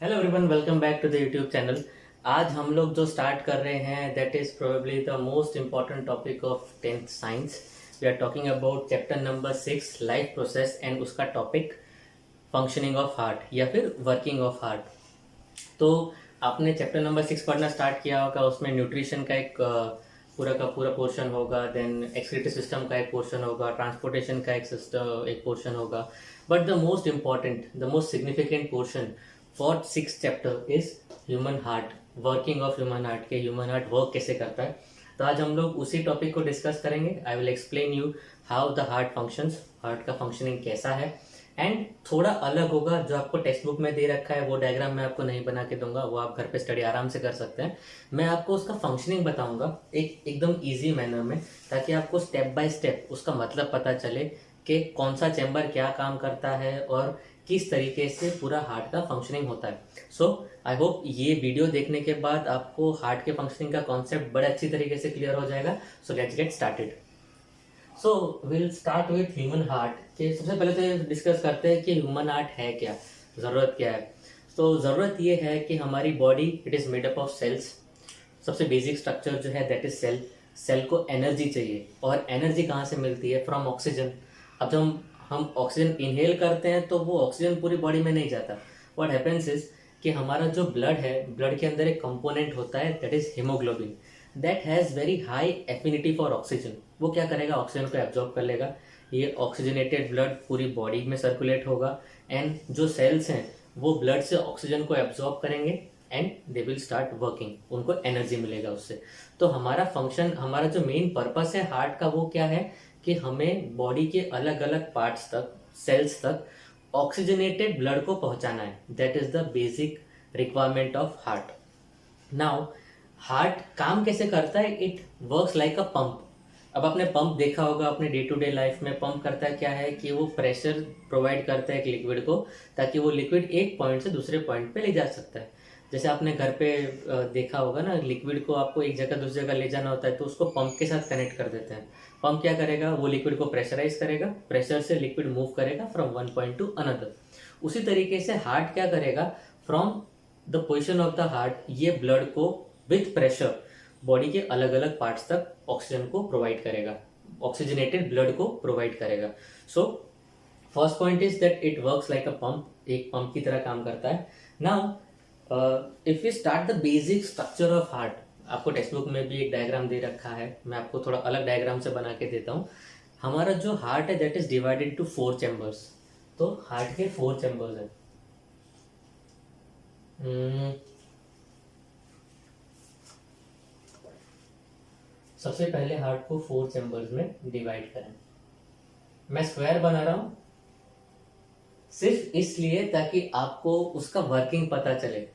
Hello everyone, welcome back to the YouTube channel. आज हम लोग जो स्टार्ट कर रहे हैं that is probably the most important topic of 10th science. We are talking about chapter number 6 life process and उसका topic functioning of heart या फिर वर्किंग ऑफ हार्ट। तो आपने चैप्टर नंबर 6 पढ़ना स्टार्ट किया होगा। उसमें न्यूट्रिशन का एक पूरा का पूरा पोर्शन होगा, देन एक्सक्रीटरी सिस्टम का एक पोर्शन होगा, ट्रांसपोर्टेशन का एक पोर्शन होगा। But the most important, the most significant portion for 6 chapter is human heart, working of human heart के ह्यूमन हार्ट वर्क कैसे करता है। तो आज हम लोग उसी टॉपिक को डिस्कस करेंगे। I will explain you how the heart functions, heart का फंक्शनिंग कैसा है। एंड थोड़ा अलग होगा, जो आपको टेक्स्ट बुक में दे रखा है वो डायग्राम मैं आपको नहीं बना के दूंगा, वो आप घर पे स्टडी आराम से कर सकते हैं। मैं आपको उसका फंक्शनिंग बताऊंगा एकदम इजी मैनर में, ताकि आपको स्टेप बाय स्टेप उसका मतलब पता चले कि कौन सा चैम्बर क्या काम करता है और किस तरीके से पूरा हार्ट का फंक्शनिंग होता है। सो आई होप ये वीडियो देखने के बाद आपको हार्ट के फंक्शनिंग का कॉन्सेप्ट बड़े अच्छी तरीके से क्लियर हो जाएगा। So let's get started. So will start with human heart के। सबसे पहले तो डिस्कस करते हैं कि ह्यूमन हार्ट है क्या, ज़रूरत क्या है। तो ज़रूरत ये है कि हमारी body it is made up of cells. सबसे बेसिक स्ट्रक्चर जो है दैट इज सेल। सेल को एनर्जी चाहिए, और एनर्जी कहाँ से मिलती है? From oxygen. अब जब हम ऑक्सीजन इनहेल करते हैं तो वो ऑक्सीजन पूरी बॉडी में नहीं जाता। व्हाट हैपेंस इज कि हमारा जो ब्लड है, ब्लड के अंदर एक कंपोनेंट होता है that is haemoglobin, that has very high affinity for oxygen. वो क्या करेगा? ऑक्सीजन को एब्जॉर्ब कर लेगा। ये ऑक्सीजनेटेड ब्लड पूरी बॉडी में सर्कुलेट होगा, एंड जो सेल्स हैं वो ब्लड से ऑक्सीजन को एब्जॉर्ब करेंगे and they will start working, उनको एनर्जी मिलेगा उससे। तो हमारा फंक्शन, हमारा जो मेन पर्पस है हार्ट का वो क्या है कि हमें बॉडी के अलग अलग पार्ट्स तक, सेल्स तक ऑक्सीजनेटेड ब्लड को पहुंचाना है। That is the basic requirement of heart. Now heart काम कैसे करता है? It works like a pump. अब आपने पंप देखा होगा अपने डे टू डे लाइफ में। पंप करता क्या है कि वो प्रेशर प्रोवाइड करता है एक लिक्विड को, ताकि वो लिक्विड एक पॉइंट से दूसरे पॉइंट पे ले जा सकता है। जैसे आपने घर पे देखा होगा ना, लिक्विड को आपको एक जगह दूसरी जगह ले जाना होता है तो उसको पंप के साथ कनेक्ट कर देते हैं। पंप क्या करेगा? वो लिक्विड को प्रेशराइज करेगा, प्रेशर से लिक्विड मूव करेगा from one point two another. उसी तरीके से हार्ट क्या करेगा? From the position of the heart ये ब्लड को विथ प्रेशर बॉडी के अलग अलग पार्ट्स तक ऑक्सीजन को प्रोवाइड करेगा, ऑक्सीजनेटेड ब्लड को प्रोवाइड करेगा। So first point is that it works like a pump, एक पंप की तरह काम करता है। Now if we start the basic structure of heart, आपको टेक्स्ट बुक में भी एक डायग्राम दे रखा है, मैं आपको थोड़ा अलग डायग्राम से बना के देता हूँ। हमारा जो हार्ट है that is divided to 4 chambers. तो हार्ट के 4 चैम्बर्स हैं। सबसे पहले हार्ट को 4 चैम्बर्स में डिवाइड करें। मैं स्क्वायर बना रहा हूं सिर्फ इसलिए ताकि आपको उसका वर्किंग पता चले।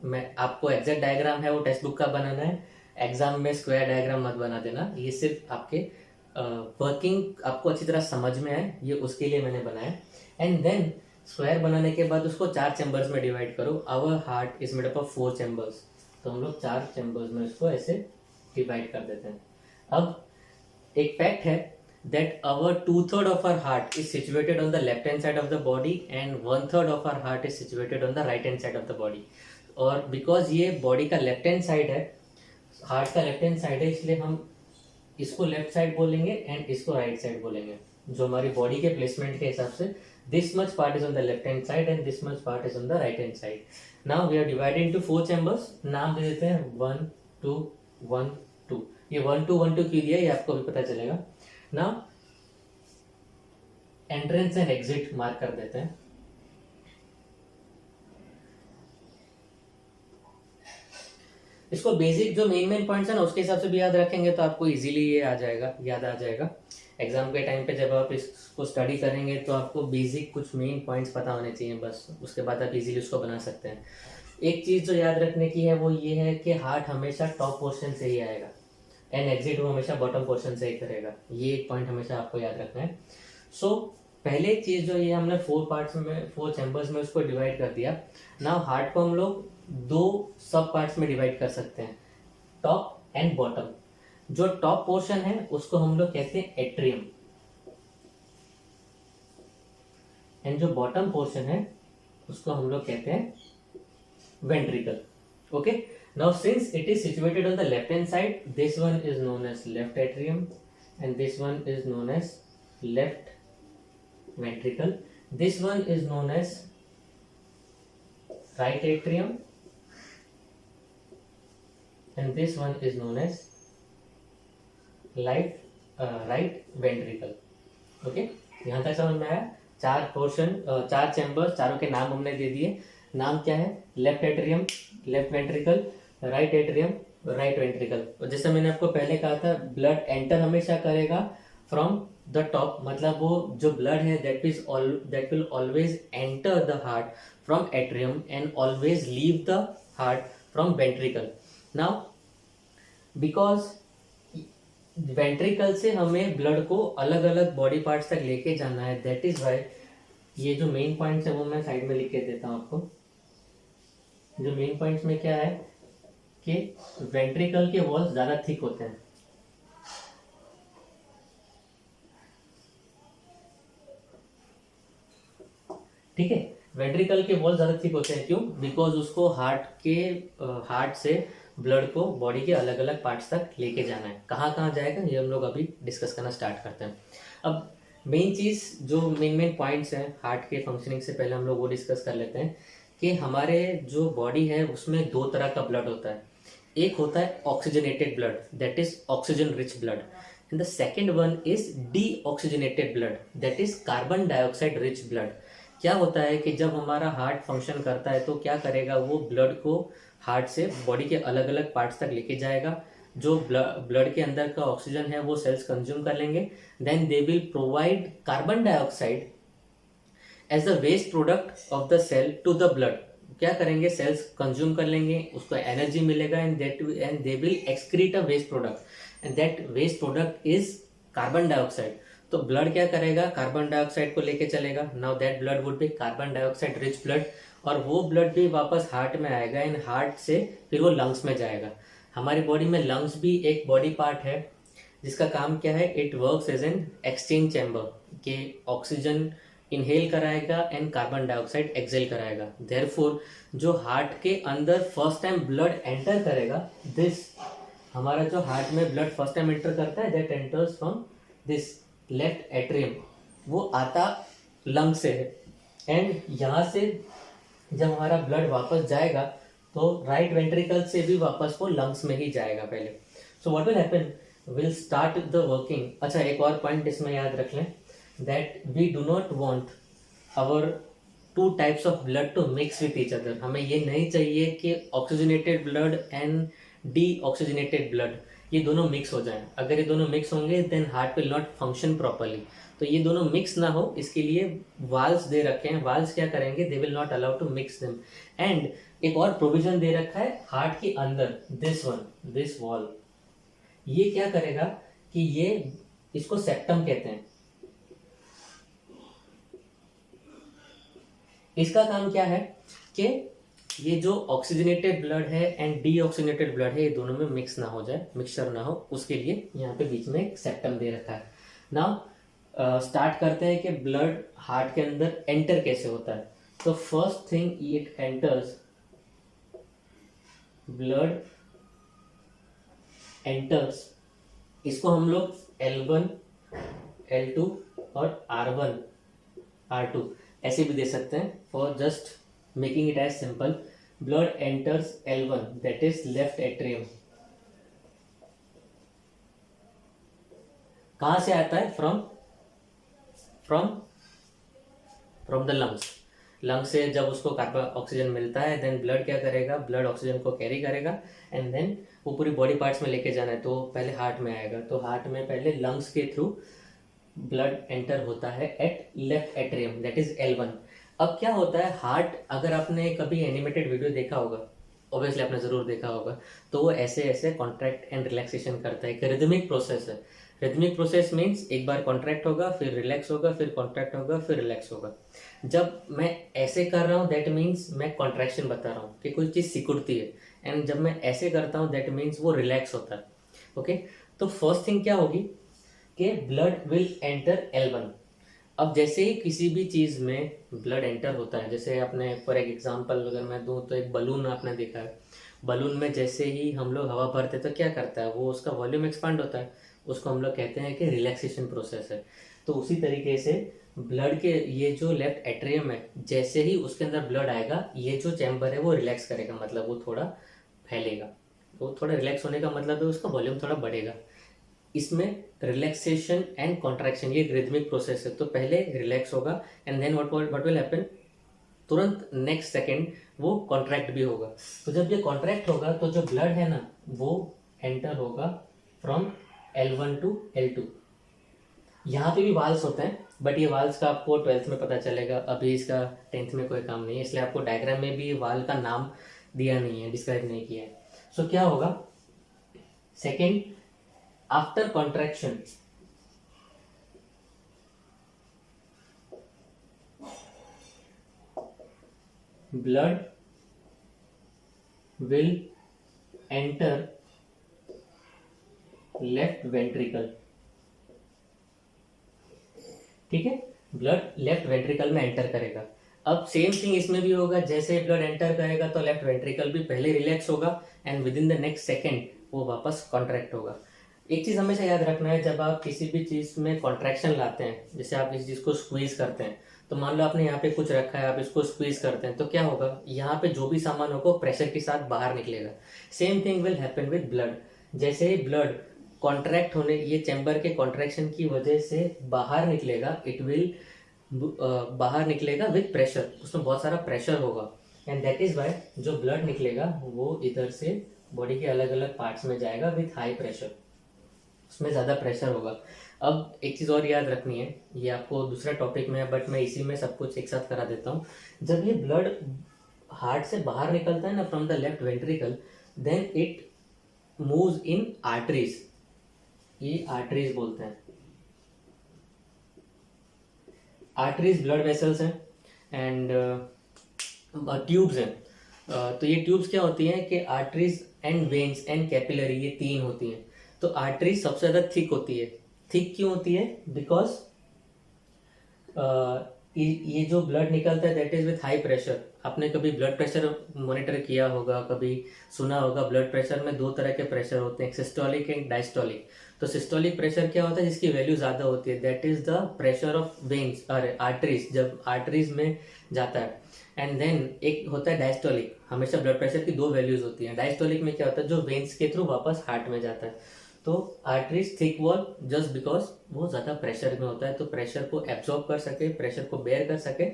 मैं आपको एग्जैक्ट डायग्राम है वो टेक्स्ट बुक का बनाना है, एग्जाम में स्क्वायर डायग्राम मत बना देना। ये सिर्फ आपके वर्किंग आपको अच्छी तरह समझ में आए, ये उसके लिए मैंने बनाया। एंड देन स्क्वायर बनाने के बाद उसको 4 चैम्बर्स में डिवाइड करो। Our heart is made up of 4 chambers, तो हम लोग 4 चैम्बर्स में उसको ऐसे डिवाइड कर देते हैं। अब एक फैक्ट है that our 2/3 of our heart is situated on the left hand side of the body and 1/3 of our heart is situated on the right hand side of the body। और because ये body का left hand side है, heart का left hand side है, इसलिए हम इसको left side बोलेंगे एंड इसको राइट साइड बोलेंगे, जो हमारी बॉडी के प्लेसमेंट के हिसाब से। This much part is on the left hand side and this much part is on the right hand side. Now we are divided into 4 chambers. नाम दे देते हैं 1 2 1 2। ये 1 2 1 2 क्यों दिया ये आपको भी पता चलेगा। Now entrance and exit mark कर देते हैं। इसको बेसिक जो मेन पॉइंट्स है ना उसके हिसाब से भी याद रखेंगे तो आपको इजीली ये आ जाएगा, याद आ जाएगा। एग्जाम के टाइम पे जब आप इसको स्टडी करेंगे तो आपको बेसिक कुछ मेन पॉइंट्स पता होने चाहिए बस, उसके बाद आप इजीली उसको बना सकते हैं। एक चीज़ जो याद रखने की है वो ये है कि हार्ट हमेशा टॉप पोर्शन से ही आएगा एंड एग्जिट वो हमेशा बॉटम पोर्शन से ही करेगा। ये एक पॉइंट हमेशा आपको याद रखना है। सो पहले चीज़ जो ये हमने 4 पार्ट्स में, 4 चैम्बर्स में उसको डिवाइड कर दिया। नाउ हार्ट को हम लोग 2 सब पार्ट्स में डिवाइड कर सकते हैं, टॉप एंड बॉटम। जो टॉप पोर्शन है उसको हम लोग कहते हैं एट्रियम, एंड जो बॉटम पोर्शन है उसको हम लोग कहते हैं ventricle. Okay, now since it is situated on the left hand side, this one is known as left atrium and this one is known as left ventricle. This one is known as right atrium and this one is known as right ventricle. Okay, यहाँ तक समझ में आया? चार portion, चार chamber, चारों के नाम हमने दे दिए. नाम क्या है? Left atrium, left ventricle, right atrium, right ventricle. और जैसे मैंने आपको पहले कहा था, ब्लड एंटर हमेशा करेगा फ्रॉम द टॉप, मतलब वो जो ब्लड है that will always enter the heart from atrium and always leave the heart from ventricle. Now because ventricle से हमें ब्लड को अलग अलग बॉडी पार्ट्स तक लेके जाना है, दैट इज वाई ये जो मेन पॉइंट्स है वो मैं साइड में लिख के देता हूँ आपको. जो मेन पॉइंट्स में क्या है कि वेंट्रिकल के वॉल्स ज्यादा थिक होते हैं. ठीक है, वेंट्रिकल के वॉल्स ज्यादा थिक होते हैं. क्यों? बिकॉज उसको हार्ट से ब्लड को बॉडी के अलग अलग पार्ट्स तक लेके जाना है. कहाँ कहाँ जाएगा ये हम लोग अभी डिस्कस करना स्टार्ट करते हैं. अब मेन चीज़ जो मेन पॉइंट्स हैं हार्ट के फंक्शनिंग से पहले हम लोग वो डिस्कस कर लेते हैं कि हमारे जो बॉडी है उसमें दो तरह का ब्लड होता है. एक होता है oxygenated blood, that is oxygen rich blood, and the second one is deoxygenated blood, that is carbon dioxide rich blood. क्या होता है कि जब हमारा हार्ट फंक्शन करता है तो क्या करेगा, वो ब्लड को हार्ट से बॉडी के अलग अलग पार्ट्स तक लेके जाएगा. जो ब्लड के अंदर का ऑक्सीजन है वो सेल्स कंज्यूम कर लेंगे, then they will provide carbon dioxide as the waste product of the cell to the blood. क्या करेंगे, सेल्स कंज्यूम कर लेंगे, उसको एनर्जी मिलेगा and they will excrete a waste product and that waste product is carbon dioxide. तो blood क्या करेगा, carbon dioxide को लेके चलेगा. Now that blood would be carbon dioxide rich blood, और वो ब्लड भी वापस हार्ट में आएगा एंड हार्ट से फिर वो लंग्स में जाएगा. हमारी बॉडी में लंग्स भी एक बॉडी पार्ट है जिसका काम क्या है, it works as an exchange chamber, के ऑक्सीजन इनहेल कराएगा एंड कार्बन डाइऑक्साइड एक्सहेल कराएगा. देयरफॉर जो हार्ट के अंदर फर्स्ट टाइम ब्लड एंटर करेगा, दिस हमारा जो हार्ट में ब्लड फर्स्ट टाइम एंटर करता है that enters from this left atrium, वो आता लंग से है. एंड यहाँ से जब हमारा ब्लड वापस जाएगा तो राइट वेंट्रिकल से भी वापस वो लंग्स में ही जाएगा पहले. So what will happen, will start the working. अच्छा, एक और पॉइंट इसमें याद रख लें, that we do not want our two types of blood to mix with each other. हमें ये नहीं चाहिए कि oxygenated blood and deoxygenated blood ये दोनों मिक्स हो जाएं. अगर ये दोनों मिक्स होंगे then heart will not function properly. तो ये दोनों मिक्स ना हो इसके लिए वाल्व्स दे रखे हैं. वाल्व्स क्या करेंगे, they will not allow to mix them. And एक और प्रोविजन दे रखा है हार्ट के अंदर, दिस वॉल्व, ये क्या करेगा कि ये इसको सेप्टम कहते हैं. इसका काम क्या है कि ये जो ऑक्सीजनेटेड ब्लड है एंड डीऑक्सीजनेटेड ब्लड है ये दोनों में मिक्स ना हो जाए, मिक्सचर ना हो, उसके लिए यहाँ पे बीच में एक सेप्टम दे रखा है. नाउ स्टार्ट करते हैं कि ब्लड हार्ट के अंदर एंटर कैसे होता है. तो first thing it enters, blood enters, इसको हम लोग L1, L2 और R1, R2 ऐसे भी दे सकते हैं for just making it as simple. Blood enters L1, that is left atrium. कहां से आता है, फ्रॉम द लंग्स. लंग से जब उसको कार्बन ऑक्सीजन मिलता है देन ब्लड क्या करेगा, ब्लड ऑक्सीजन को कैरी करेगा एंड देन वो पूरी बॉडी पार्ट्स में लेके जाना है. तो पहले हार्ट में आएगा, तो हार्ट में पहले लंग्स के थ्रू ब्लड एंटर होता है at left atrium, that is L1. अब क्या होता है, हार्ट, अगर आपने कभी एनिमेटेड वीडियो देखा होगा, ऑब्वियसली आपने जरूर देखा होगा, तो वो ऐसे ऐसे कॉन्ट्रैक्ट एंड रिलैक्सेशन करता है. एक रिदमिक प्रोसेस है. रिदमिक प्रोसेस मीन्स एक बार कॉन्ट्रैक्ट होगा, फिर रिलैक्स होगा, फिर कॉन्ट्रैक्ट होगा, फिर रिलैक्स होगा. जब मैं ऐसे कर रहा हूँ दैट मीन्स मैं कॉन्ट्रैक्शन बता रहा हूँ कि कोई चीज़ सिकुड़ती है, एंड जब मैं ऐसे करता हूँ दैट मीन्स वो रिलैक्स होता है. ओके, तो फर्स्ट थिंग क्या होगी कि ब्लड विल एंटर L1. अब जैसे ही किसी भी चीज़ में ब्लड एंटर होता है, जैसे आपने फॉर एग्जांपल अगर मैं दूं तो एक बलून आपने देखा है, बलून में जैसे ही हम लोग हवा भरते हैं तो क्या करता है, वो उसका वॉल्यूम एक्सपांड होता है, उसको हम लोग कहते हैं कि रिलैक्सेशन प्रोसेस है। तो उसी तरीके से ब्लड के ये जो लेफ्ट एट्रियम है, जैसे ही उसके अंदर ब्लड आएगा, ये जो चैम्बर है वो रिलैक्स करेगा, मतलब वो थोड़ा फैलेगा। वो थोड़ा रिलैक्स होने का मतलब है उसका वॉल्यूम थोड़ा बढ़ेगा। इसमें रिलैक्सेशन एंड कॉन्ट्रैक्शन, ये रिदमिक प्रोसेस है। तो पहले रिलैक्स होगा and then what will happen, तुरंत नेक्स्ट सेकेंड वो कॉन्ट्रैक्ट भी होगा। तो जब ये कॉन्ट्रैक्ट होगा तो जो ब्लड है ना वो एंटर होगा फ्रॉम L1 टू L2। यहाँ पे भी वाल्स होते हैं, बट ये वाल्स का आपको 12th में पता चलेगा, अभी इसका 10th में कोई काम नहीं है, इसलिए आपको डायग्राम में भी वाल का नाम दिया नहीं है, डिस्क्राइब नहीं किया है। सो क्या होगा, second after contraction blood will enter left ventricle। ठीक है, ब्लड लेफ्ट वेंट्रिकल में एंटर करेगा। अब सेम थिंग इसमें भी होगा, जैसे ब्लड एंटर करेगा तो लेफ्ट वेंट्रिकल भी पहले रिलैक्स होगा and with in the next second वो वापस कॉन्ट्रैक्ट होगा। एक चीज हमेशा याद रखना है, जब आप किसी भी चीज में कॉन्ट्रैक्शन लाते हैं, जैसे आप किसी चीज को स्क्वीज करते हैं, तो मान लो आपने यहाँ पे कुछ रखा है, आप इसको स्क्वीज करते हैं तो क्या होगा, यहाँ पे जो भी सामान होगा प्रेशर के साथ बाहर निकलेगा। Same thing will happen with blood. जैसे ही ब्लड कॉन्ट्रैक्ट होने, ये चैम्बर के कॉन्ट्रैक्शन की वजह से बाहर निकलेगा, इट विल बाहर निकलेगा विद प्रेशर, उसमें बहुत सारा प्रेशर होगा एंड दैट इज वाई जो ब्लड निकलेगा वो इधर से बॉडी के अलग अलग पार्ट्स में जाएगा विथ हाई प्रेशर, उसमें ज़्यादा प्रेशर होगा। अब एक चीज़ और याद रखनी है, ये आपको दूसरा टॉपिक में है बट मैं इसी में सब कुछ एक साथ करा देता हूँ। जब ये ब्लड हार्ट से बाहर निकलता है ना from the left ventricle, then it moves in arteries, ये आर्टरीज बोलते हैं। आर्टरीज ब्लड वेसल्स हैं एंड ट्यूब्स हैं। तो ये ट्यूब्स क्या होती हैं कि arteries and veins and capillary, ये तीन होती हैं। तो आर्टरीज सबसे ज़्यादा थिक होती है। थिक क्यों होती है, बिकॉज ये जो ब्लड निकलता है that is with high pressure. आपने कभी ब्लड प्रेशर मॉनिटर किया होगा, कभी सुना होगा, ब्लड प्रेशर में दो तरह के प्रेशर होते हैं, सिस्टोलिक एंड डायस्टोलिक। तो सिस्टोलिक प्रेशर क्या होता है, जिसकी वैल्यू ज़्यादा होती है, that is the pressure of veins और आर्टरीज, जब आर्टरीज में जाता है। एंड देन एक होता है डायस्टोलिक, हमेशा ब्लड प्रेशर की दो वैल्यूज होती हैं। डायस्टोलिक में क्या होता है, जो वेन्स के थ्रू वापस हार्ट में जाता है। तो arteries thick wall just because वो ज़्यादा प्रेशर में होता है, तो प्रेशर को एब्जॉर्ब कर सके, प्रेशर को बेयर कर सके,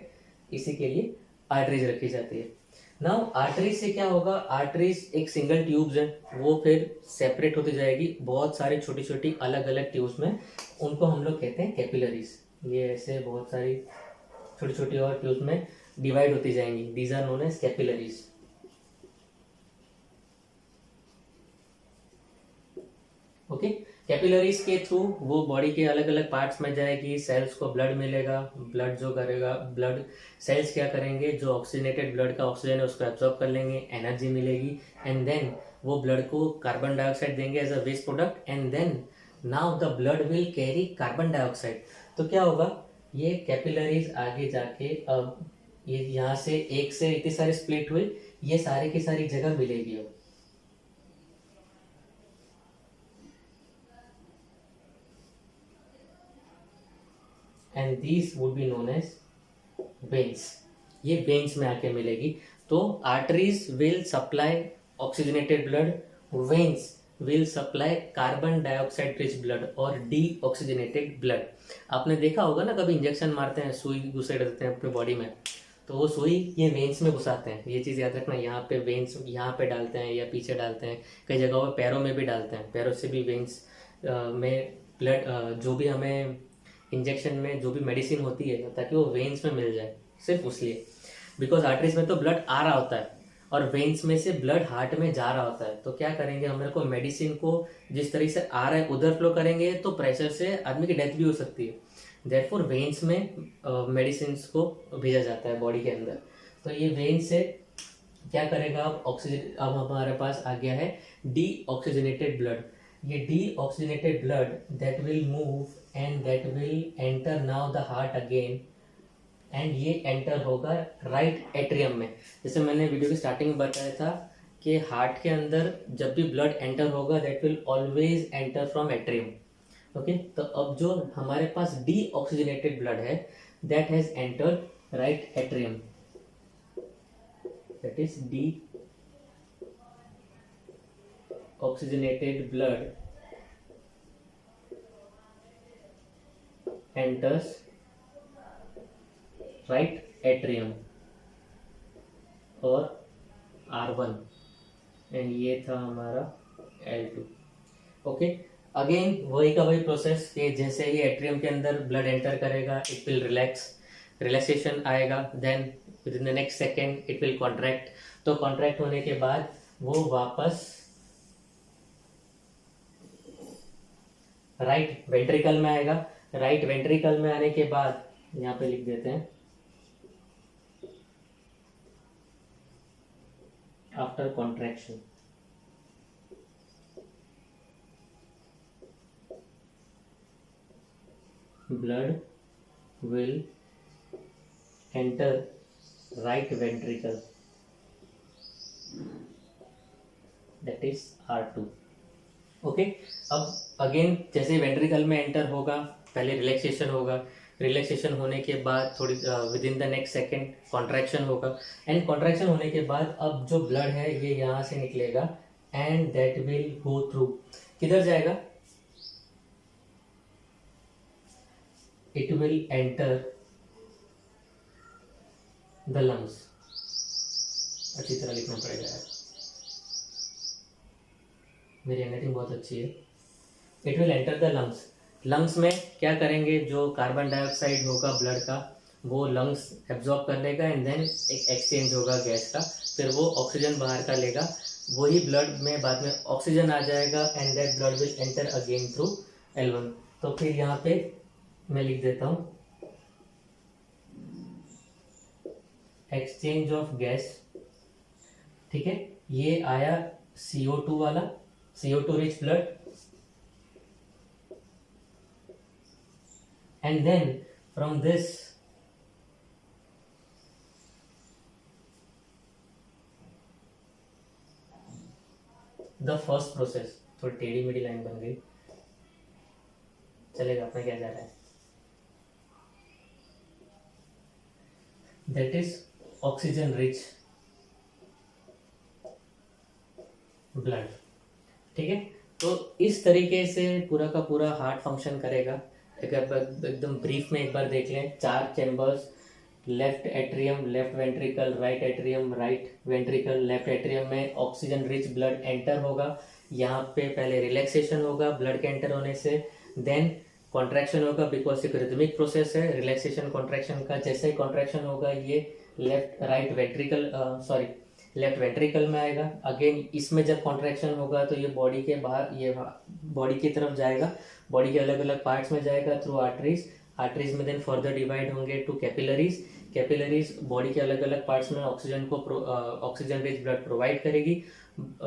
इसी के लिए आर्टरीज रखी जाती है। नाउ आर्टरीज से क्या होगा, आर्टरीज एक सिंगल ट्यूब्स है, वो फिर सेपरेट होती जाएगी बहुत सारी छोटी छोटी अलग अलग ट्यूब्स में, उनको हम लोग कहते हैं कैपिलरीज। ये ऐसे बहुत सारी छोटी छोटी और ट्यूब्स में डिवाइड होती जाएंगी, these are known as capillaries. Okay, capillaries के थ्रू वो बॉडी के अलग अलग पार्ट्स में जाएगी, सेल्स को ब्लड मिलेगा, ब्लड जो करेगा, ब्लड सेल्स क्या करेंगे, जो ऑक्सीजनेटेड ब्लड का ऑक्सीजन है उसको एब्जॉर्ब कर लेंगे, एनर्जी मिलेगी एंड देन वो ब्लड को कार्बन डाइऑक्साइड देंगे as a waste product and then now the blood will carry carbon dioxide. तो क्या होगा, ये कैपिलरीज आगे जाके अब ये यहाँ से एक से इतनी सारी स्प्लिट हुई, ये सारी की सारी जगह मिलेगी अब, and these would be known as veins. ये वेन्स में आके मिलेगी। तो arteries will supply oxygenated blood, veins will supply carbon dioxide rich blood और डी ऑक्सीजनेटेड ब्लड। आपने देखा होगा ना, कभी इंजेक्शन मारते हैं, सुई घुसे रहते हैं अपने बॉडी में, तो वो सुई ये वेन्स में घुसाते हैं। ये चीज़ याद रखना, यहाँ पे वेन्स यहाँ पे डालते हैं या पीछे डालते हैं, कई जगहों पे पैरों में भी डालते हैं, पैरों से भी वेन्स में ब्लड, जो भी हमें इंजेक्शन में जो भी मेडिसिन होती है ताकि वो वेन्स में मिल जाए, सिर्फ उसलिए। बिकॉज आर्टरीज में तो ब्लड आ रहा होता है और वेन्स में से ब्लड हार्ट में जा रहा होता है, तो क्या करेंगे, हमारे को मेडिसिन को जिस तरीके से आ रहा है उधर फ्लो करेंगे तो प्रेशर से आदमी की डेथ भी हो सकती है। देयरफॉर वेन्स में मेडिसिन को भेजा जाता है बॉडी के अंदर। तो ये वेन्स से क्या करेगा, अब ऑक्सीजन, अब हमारे पास आ गया है डी ऑक्सीजनेटेड ब्लड। ये D oxygenated blood that will move and that will enter now the heart again, and ये एंटर होगा राइट एट्रियम में। जैसे मैंने वीडियो की स्टार्टिंग में बताया था कि हार्ट के अंदर जब भी ब्लड एंटर होगा that will always enter from atrium. Okay, तो अब जो हमारे पास डी ऑक्सीजनेटेड ब्लड है that has entered right atrium, that is D oxygenated blood enters right atrium और R1 एंड ये था हमारा L2। ओके, अगेन वही का वही प्रोसेस कि जैसे ही एट्रियम के अंदर ब्लड एंटर करेगा इट विल रिलैक्सेशन आएगा, then within the next second it will contract. तो कॉन्ट्रैक्ट होने के बाद वो वापस राइट वेंट्रिकल में आएगा। राइट वेंट्रिकल में आने के बाद यहाँ पे लिख देते हैं after contraction blood will enter right ventricle, that is R2। Okay, अब अगेन जैसे वेंट्रिकल में एंटर होगा पहले रिलैक्सेशन होगा, रिलैक्सेशन होने के बाद थोड़ी with in the next second contraction होगा, एंड कॉन्ट्रैक्शन होने के बाद अब जो ब्लड है ये यहाँ से निकलेगा and that will go through, किधर जाएगा, it will enter the lungs. अच्छी तरह लिखना पड़ेगा यार, मेरी हैंडराइटिंग बहुत अच्छी है। It will enter the lungs. Lungs में क्या करेंगे, जो कार्बन डाइऑक्साइड होगा ब्लड का वो लंग्स एब्जॉर्ब कर लेगा एंड देन एक एक्सचेंज होगा गैस का, फिर वो ऑक्सीजन बाहर का लेगा, वही ब्लड में बाद में ऑक्सीजन आ जाएगा and that blood will enter again through L1। तो फिर यहाँ पे मैं लिख देता हूँ एक्सचेंज ऑफ गैस, ठीक है। ये आया CO2 वाला, CO2 rich blood, and then from this the first process, थोड़ी टेढ़ी मेढ़ी लाइन बन गई, चलेगा, अपना क्या जा रहा है, that is oxygen rich blood, ठीक है। तो इस तरीके से पूरा का पूरा हार्ट फंक्शन करेगा। एकदम ब्रीफ में एक बार देख लें, 4 chambers, left atrium, left ventricle, right atrium, right ventricle. Left atrium में ऑक्सीजन रिच ब्लड एंटर होगा, यहाँ पे पहले रिलैक्सेशन होगा ब्लड के एंटर होने से, देन कॉन्ट्रैक्शन होगा बिकॉज एक रिदमिक प्रोसेस है रिलैक्सेशन कॉन्ट्रैक्शन का। जैसे ही कॉन्ट्रैक्शन होगा ये लेफ्ट वेंट्रिकल में आएगा, अगेन इसमें जब कॉन्ट्रैक्शन होगा तो ये बॉडी के बाहर, ये बॉडी की तरफ जाएगा, बॉडी के अलग अलग पार्ट्स में जाएगा थ्रू आर्टरीज में देन फर्दर डिवाइड होंगे टू कैपिलरीज बॉडी के अलग अलग पार्ट्स में ऑक्सीजन रिच ब्लड प्रोवाइड करेगी।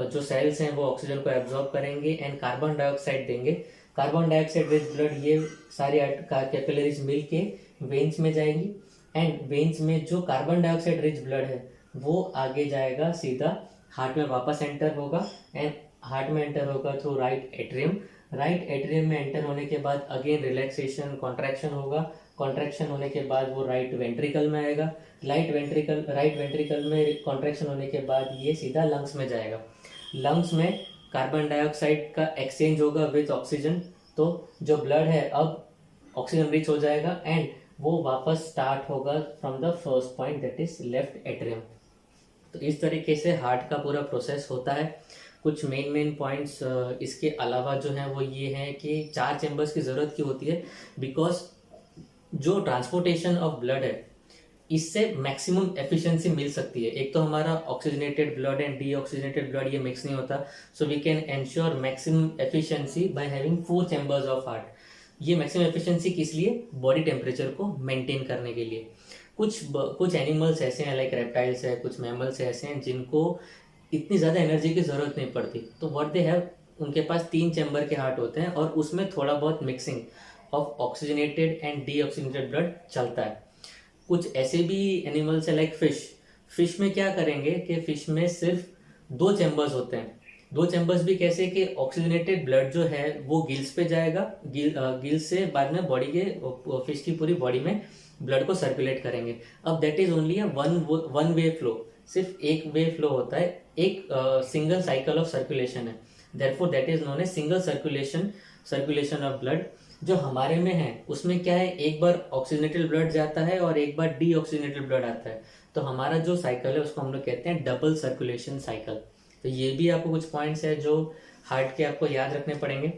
जो सेल्स हैं वो ऑक्सीजन को एब्जॉर्ब करेंगे एंड कार्बन डाइऑक्साइड देंगे। कार्बन डाइऑक्साइड रिच ब्लड ये सारी कैपिलरीज मिल के वेन्स में जाएंगी एंड वेन्स में जो कार्बन डाइऑक्साइड रिच ब्लड है वो आगे जाएगा सीधा हार्ट में वापस एंटर होगा एंड हार्ट में एंटर होगा थ्रू राइट एट्रियम में एंटर होने के बाद अगेन रिलैक्सेशन कॉन्ट्रैक्शन होगा, कॉन्ट्रैक्शन होने के बाद वो राइट वेंट्रिकल में आएगा, राइट वेंट्रिकल में कॉन्ट्रैक्शन होने के बाद ये सीधा लंग्स में जाएगा। लंग्स में कार्बन डाइऑक्साइड का एक्सचेंज होगा विद ऑक्सीजन, तो जो ब्लड है अब ऑक्सीजन रिच हो जाएगा एंड वो वापस स्टार्ट होगा from the first point that is left atrium. तो इस तरीके से हार्ट का पूरा प्रोसेस होता है। कुछ मेन पॉइंट्स इसके अलावा जो हैं वो ये हैं कि 4 चैम्बर्स की ज़रूरत क्यों होती है, बिकॉज जो ट्रांसपोर्टेशन ऑफ ब्लड है इससे मैक्सिमम एफिशिएंसी मिल सकती है। एक तो हमारा oxygenated blood and deoxygenated blood ये मिक्स नहीं होता, so we can ensure maximum efficiency by having 4 chambers of heart. ये मैक्सिमम एफिशिएंसी किस लिए, बॉडी टेम्परेचर को मेंटेन करने के लिए। कुछ एनिमल्स ऐसे हैं लाइक रेप्टाइल्स है, कुछ मैमल्स ऐसे हैं जिनको इतनी ज़्यादा एनर्जी की ज़रूरत नहीं पड़ती, तो व्हाट दे हैव, उनके पास 3 चैम्बर के हार्ट होते हैं और उसमें थोड़ा बहुत mixing, of oxygenated and deoxygenated blood चलता है। कुछ ऐसे भी एनिमल्स है लाइक फिश में क्या करेंगे कि फिश में सिर्फ 2 चैम्बर्स होते हैं। 2 चैम्बर्स भी कैसे कि ऑक्सीजनेटेड ब्लड जो है वो गिल्स पे जाएगा, गिल्स से बाद में बॉडी के फिश की पूरी बॉडी में ब्लड को सर्कुलेट करेंगे। अब that is only one way flow, सिर्फ एक वे फ्लो होता है, एक सिंगल साइकिल ऑफ सर्कुलेशन है। Therefore that is known as single circulation of blood. जो हमारे में है उसमें क्या है, एक बार ऑक्सीजनेटेड ब्लड जाता है और एक बार डीऑक्सीजनेटेड ब्लड आता है। तो हमारा जो साइकिल है उसको हम लोग कहते हैं डबल सर्कुलेशन साइकिल। तो ये भी आपको कुछ पॉइंट्स है जो हार्ट के आपको याद रखने पड़ेंगे।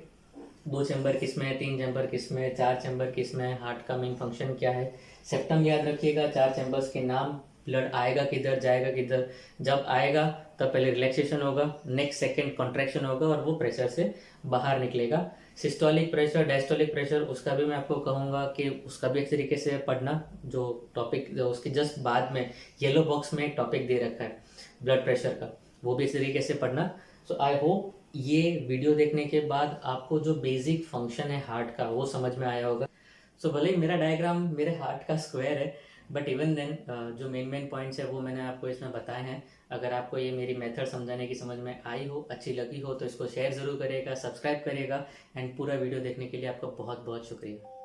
2 चैम्बर किस में है, 3 चैम्बर किस में है, 4 चैम्बर किस में है, हार्ट का मेन फंक्शन क्या है। सेप्टम याद रखिएगा, 4 चैम्बर्स के नाम, ब्लड आएगा किधर जाएगा किधर। जब आएगा तब पहले रिलैक्सेशन होगा, नेक्स्ट सेकेंड कॉन्ट्रैक्शन होगा और वो प्रेशर से बाहर निकलेगा। सिस्टोलिक प्रेशर, डायस्टोलिक प्रेशर, उसका भी मैं आपको कहूँगा कि उसका भी एक तरीके से पढ़ना। जो टॉपिक जो उसके जस्ट बाद में येलो बॉक्स में एक टॉपिक दे रखा है ब्लड प्रेशर का, वो भी इस तरीके से पढ़ना। सो आई होप ये वीडियो देखने के बाद आपको जो बेसिक फंक्शन है हार्ट का वो समझ में आया होगा। सो भले ही मेरा डायग्राम मेरे हार्ट का स्क्वायर है, बट इवन देन जो मेन पॉइंट्स है वो मैंने आपको इसमें बताए हैं। अगर आपको ये मेरी मेथड समझाने की समझ में आई हो, अच्छी लगी हो, तो इसको शेयर ज़रूर करिएगा, सब्सक्राइब करिएगा। एंड पूरा वीडियो देखने के लिए आपका बहुत बहुत शुक्रिया।